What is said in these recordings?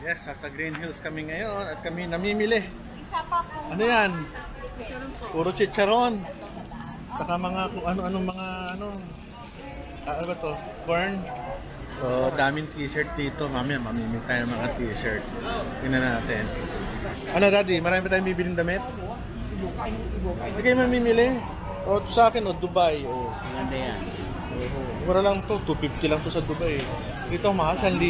Yes, sa Green Hills kami ngayon at kami namimili. Ano yan? Puro chicharon. Saka mga kung ano-anong mga ano ba to? Corn. So, daming t-shirt dito. Mamaya mamimili tayo ng mga t-shirt. Tingnan natin. Ano daddy? Marami pa tayong bibiling damit? Hindi kayo mamimili? O sa akin o Dubai. O. Maganda yan. Mura lang to. 250 lang to sa Dubai. Dito mahal. 1,000.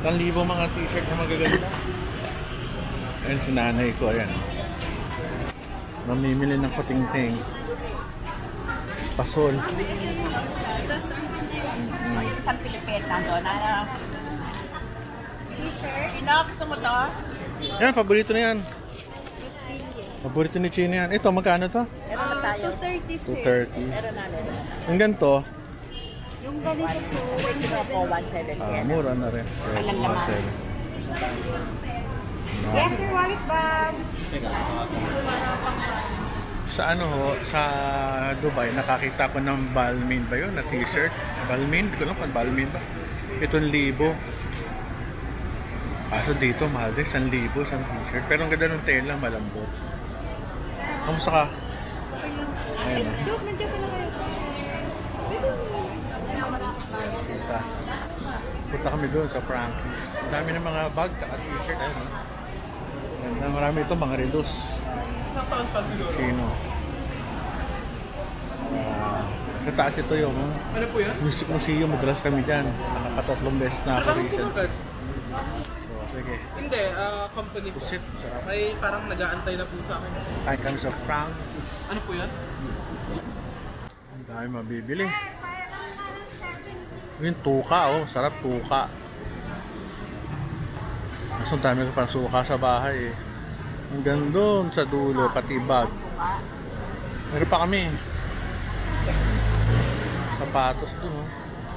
1,000 mga t-shirt na magaganda. Ayan si nanay ko, ayan. Mamimili ng kuting-ting. Pasol. Isang Pilipit na doon. T-shirt? Ina, gusto mo to? Yan, paborito na yan. Paborito ni Chino yan. Ito, magkano to? Meron na tayo. 230. Meron na rin. Yung ganito? Yung ganito po, 170. Mura na rin. Alam naman. Yes, sir, wallet bag. Sa sa Dubai, nakakita ko ng Balmain ba yun? Na t-shirt? Balmain? Hindi ko lang kung Balmain ba? Ito 1,000. Kaso dito, mahal din. 1,000 isang t-shirt. Pero ang ganda ng tela, malambot. Kamusta ka? Ayun na. Nandiyan ka na kayo. Punta kami doon sa Frankie's. Ang dami ng mga bag at t-shirt. Ayun. Marami ito, mga relos. Isang taon pa siguro. Sino? Sa taas ito yung Ano po yan? Music Museum. Madalas kami dyan. Nakakatatlong beses na ako recent. So, sige. Hindi, company po. Pusit. Sarap. May parang nag-aantay na po sa akin. Kain kami sa Frankie's. Ano po yan? Ang dami mabibili. Yung tuka, oh. Sarap tuka. Kaso ang dami ko pang suka sa bahay, eh. Hanggang doon sa dulo, pati bag. Meron pa kami. Sapatos doon, oh.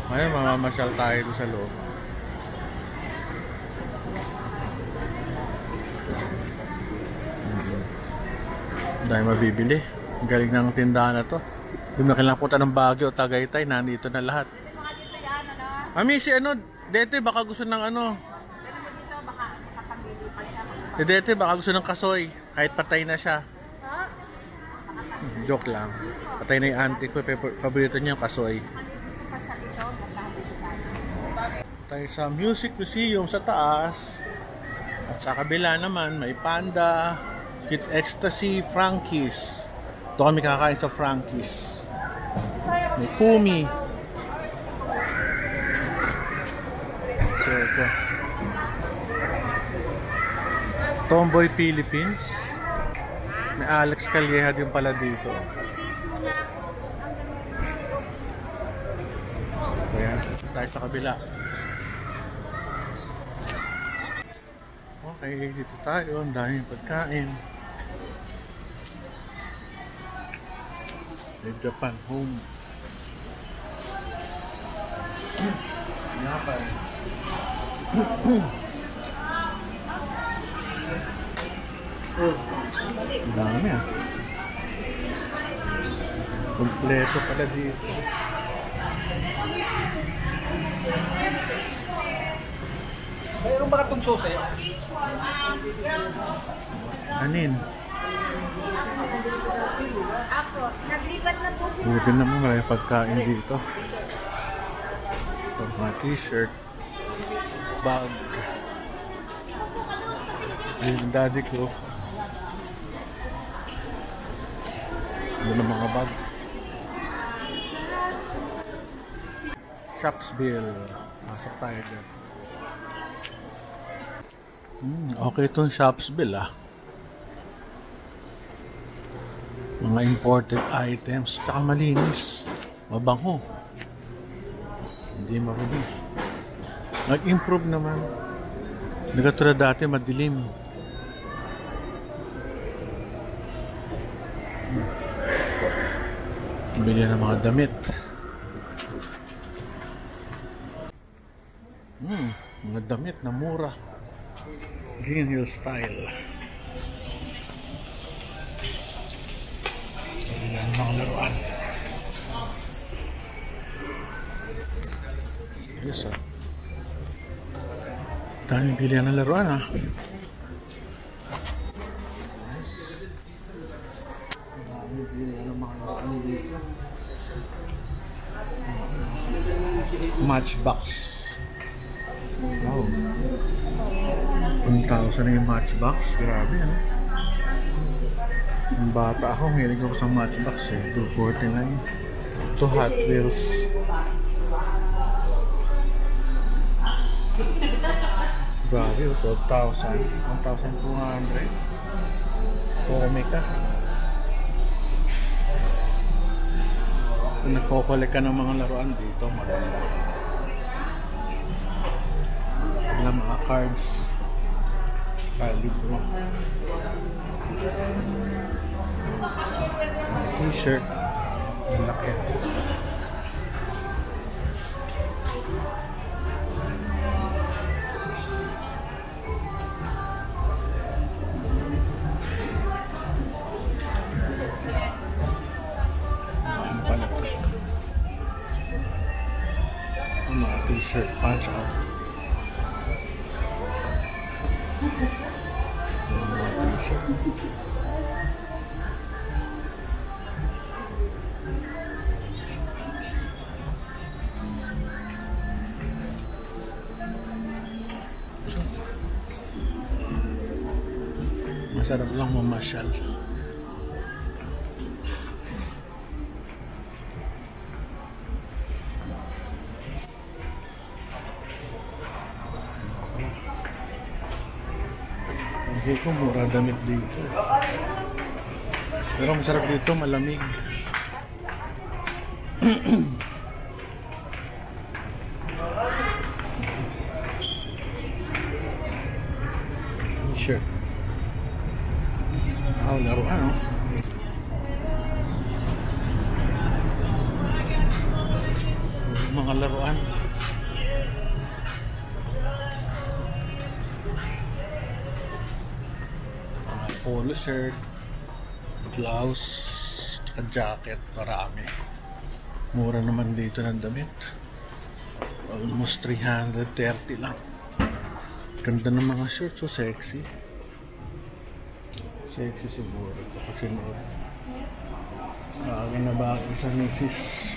Ngayon, mamamasyal tayo doon sa loob. Ang dami mabibili. Ang galing ng tindahan na to. Doon na kailangan punta ng Baguio o Tagaytay, nandito na lahat. Mami, si Dete, baka gusto ng Si Dete, baka gusto ng kasoy. Kahit patay na siya. Joke lang. Patay na yung auntie ko. Paborito niya yung kasoy. Tayo sa Music Museum sa taas. At sa kabila naman, may Panda, Kid Ecstasy, Frankie's. Ito kami kakain sa Frankie's. May Kumi. So, ito. Tomboy Philippines. May Alex Calleja din pala dito. Ayan, tayo sa kabila. Okay, dito tayo. Ang daming pagkain. May Japan Home. Japan. Ang dami, ah. Kompleto pala dito. Mayroon ba katong sauce eh? Anin? Ako, naglipat na po sila. Buti naman marami pagkain dito. Mga t-shirt, bag. Yung daddy ko. Ano na mga bag. Shopsville. Masok tayo dyan. Okay itong Shopsville, ah. Mga imported items. Tsaka malinis. Mabango. Hindi marumi. Nag-improve naman. Nagatulad dati madilim. Bili ng mga damit. Mga damit na mura. Green Hills style. Ayan mga laruan. Yes, ah. Daming bilihan ng laruan ah. Daming bilihan ng mga laruan dito. Matchbox. Wow. 1,000 na yung matchbox. Grabe ano. Ang bata ako, hilig ako sa matchbox eh. 249. Ito Hot Wheels. Grabe, 12,000. 1,200. Comica. Kung nagko-collect ka ng mga laruan dito, maganda. Ng mga cards. Libro. T-shirt. Ang laki. Ano pala? Ang mga t-shirt. Punch out. Masarap lang mamasyal. Hindi ko mura damit dito. Pero masarap dito, malamig. T-shirt. Wow, laruan oh. Mga laruan. Polo shirt, blouse, jacket, marami. Mura naman dito ng damit. Almost 330 lang. Ganda ng mga shirts, so sexy. Sexy siguro kapag sinuot. Bago na ba sa misis?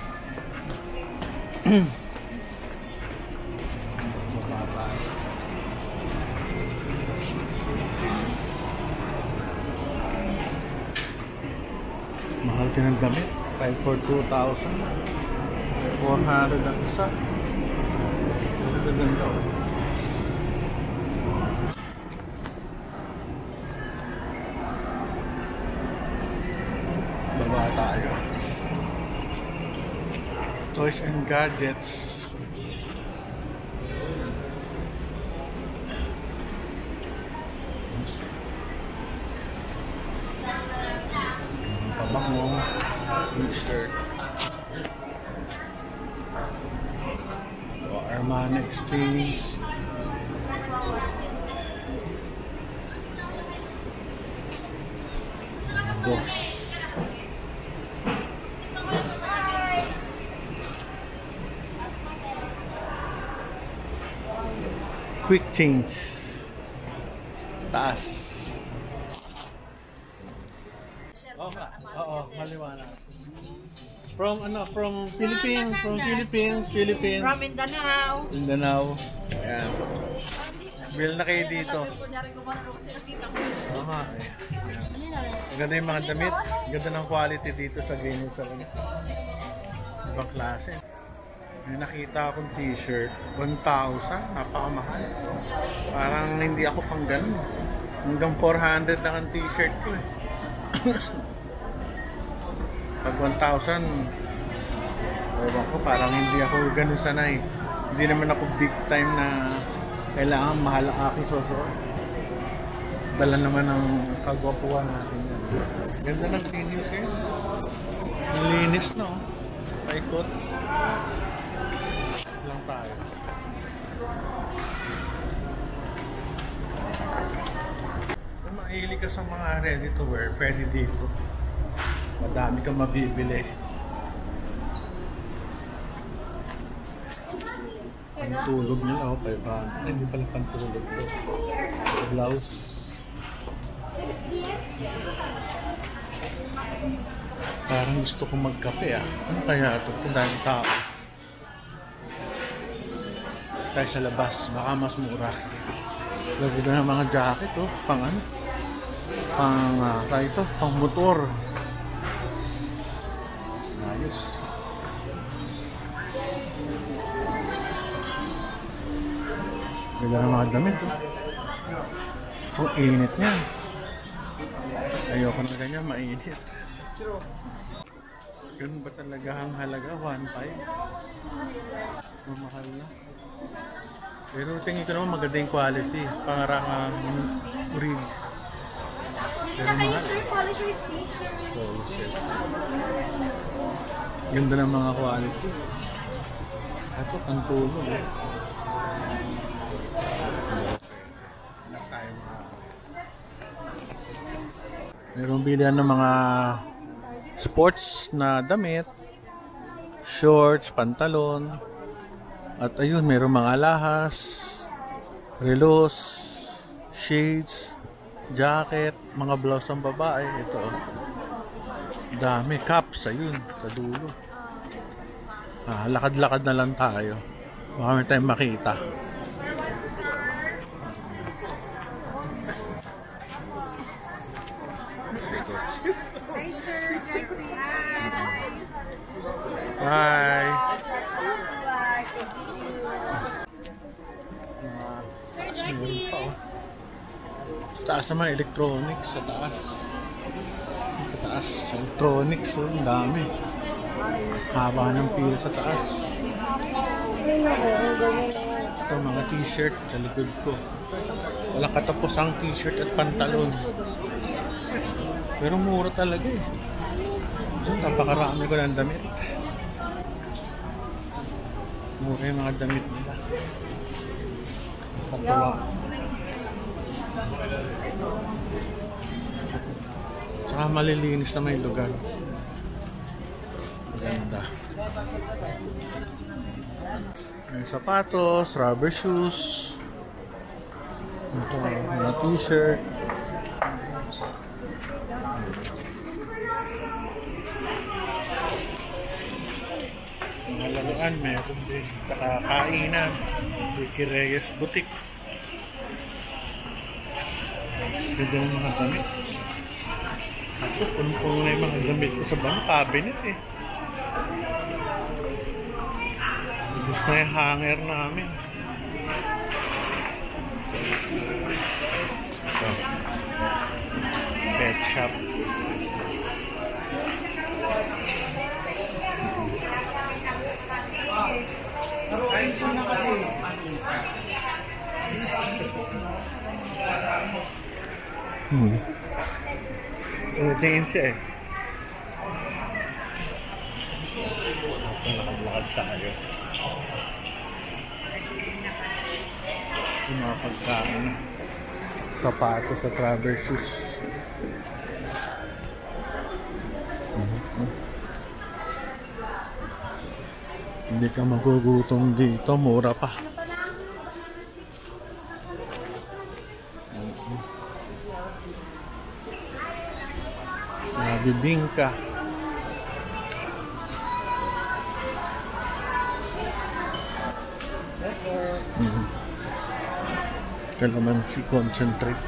Mahal din ang damit. 5 for 2,000. 400 ang isa. Ganda oh. Baba tayo. Toys and gadgets. Pabak mo. T-shirt. Armani Exchange. Boss. Quick change. Taas. Oo, maliwanag. From Philippines, from Philippines. From Mindanao. Mindanao. Ayan. Bill na kayo dito. Oo nga eh. Maganda yung mga damit. Ganda ng quality dito sa Greenwood Salon. Ibang klase. May nakita akong t-shirt. 1,000. Napakamahal. Parang hindi ako pang ganun. Hanggang 400 lang ang t-shirt ko eh. Pag 1,000, ewan ko, parang hindi ako ganun sanay. Hindi naman ako big time na kailangan mahal ang aking susuot. Dala naman ang kagwapuan natin yan. Ganda ng linis eh. Linis no. Paikot. Lang tayo. Kung mahilig ka sa mga ready to wear, pwede dito. Madami kang mabibili. Pantulog nila, 500. Hindi pala pantulog to. Blouse. Parang gusto kong magkape Ano kaya ito? Kung daming tao. Tayo sa labas, baka mas mura. Lagi na ng mga jacket pang ano? Pang motor. Ayos. Ganda ng mga damit init niya. Ayoko na ganyan, mainit. Ganun ba talaga ang halaga? 1.5? Mahal na. Pero tingin ko naman maganda yung quality. Pangarang rig. Pero mahal. Ganda ng mga quality. Ito, ang tulog Mayroong bilihan ng mga sports na damit, shorts, pantalon, at ayun, mayroong mga alahas, relos, shades, jacket, mga blouse ng babae. Ito dami, caps, ayun, sa dulo. Lakad-lakad na lang tayo. Baka may tayong makita. Hi. Sa taas naman, electronics. Sa taas. Electronics. Ang dami. Haba ng pila sa taas. Sa mga t-shirt sa likod ko. Walang katapos ang t-shirt at pantalon. Pero mura talaga Napakarami ko ng damit. Mura yung mga damit nila. Patuwa. Saka malilinis naman yung lugar. Maganda. May sapatos, rubber shoes. Ito, mga t-shirt. Mga laruan, meron din. Kainan. Ricky Reyes Boutique. Ganda ng mga damit. Ako, punong-puno na yung mga damit ko sa cabinet Gusto na yung hanger namin. So, pet shop. Tingin siya Lakad tayo. Yung mga pagkain. Sapatos sa rubber shoes. Hindi ka magugutom dito, mura pa. Sa bibingka. Calamansi concentrate.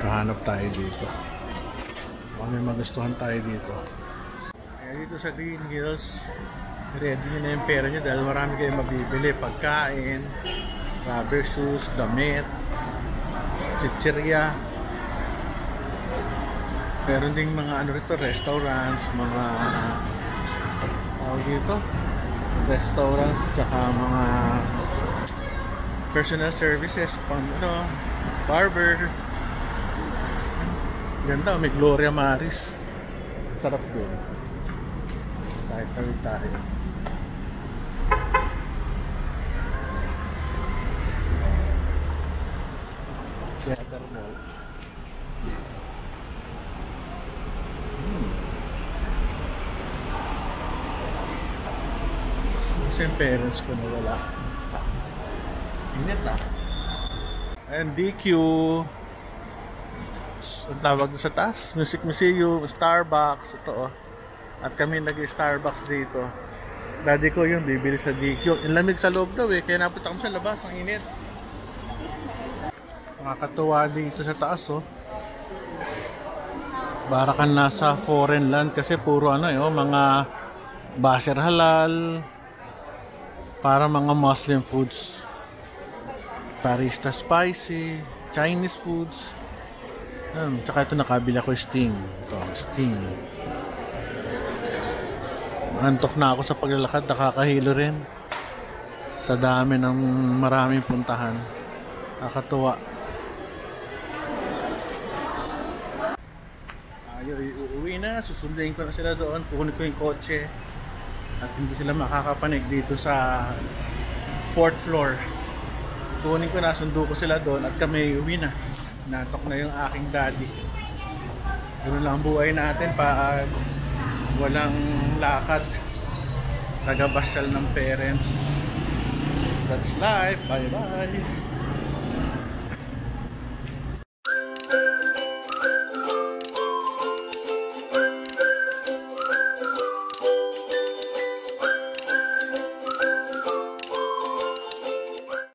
Kahanap tayo dito. Baka may magustuhan tayo dito. Kaya dito sa Green Hills, ready nyo na yung pera nyo dahil marami kayong mabibili. Pagkain, rubber shoes, damit, chichirya. Meron ding mga rito, restaurants, mga dito, restaurants, tsaka mga personal services, pang barber. Ganda, may Gloria Maris. Sarap doon. Tayo. Theater Mall. Kasi yung parents ko nawala. Init ah. Ayan, DQ. Ang tawag sa taas, Music Museum, Starbucks, ito oh. At kami nag-Starbucks dito. Daddy ko yung bibili sa DQ. Ang lamig sa loob daw eh, kaya napunta kami sa labas, ang init. Nakakatuwa dito sa taas oh. Para kang nasa foreign land kasi puro ano oh, mga basher halal, para mga Muslim foods. Barista spicy, Chinese foods. Tsaka ito nakabila ko Sting. Ito, Sting. Antok na ako sa paglalakad, nakakahilo rin. Sa dami ng maraming puntahan. Nakakatuwa. Uuwi na, susunduin ko na sila doon. Kukunin ko yung kotse. At hindi sila makakapanig dito sa 4th floor. Kukunin ko na, sundo ko sila doon at kami uwi na. Natok na yung aking daddy. Ganoon lang ang buhay natin pag walang lakad. Tagabasyal ng parents. That's life. Bye bye.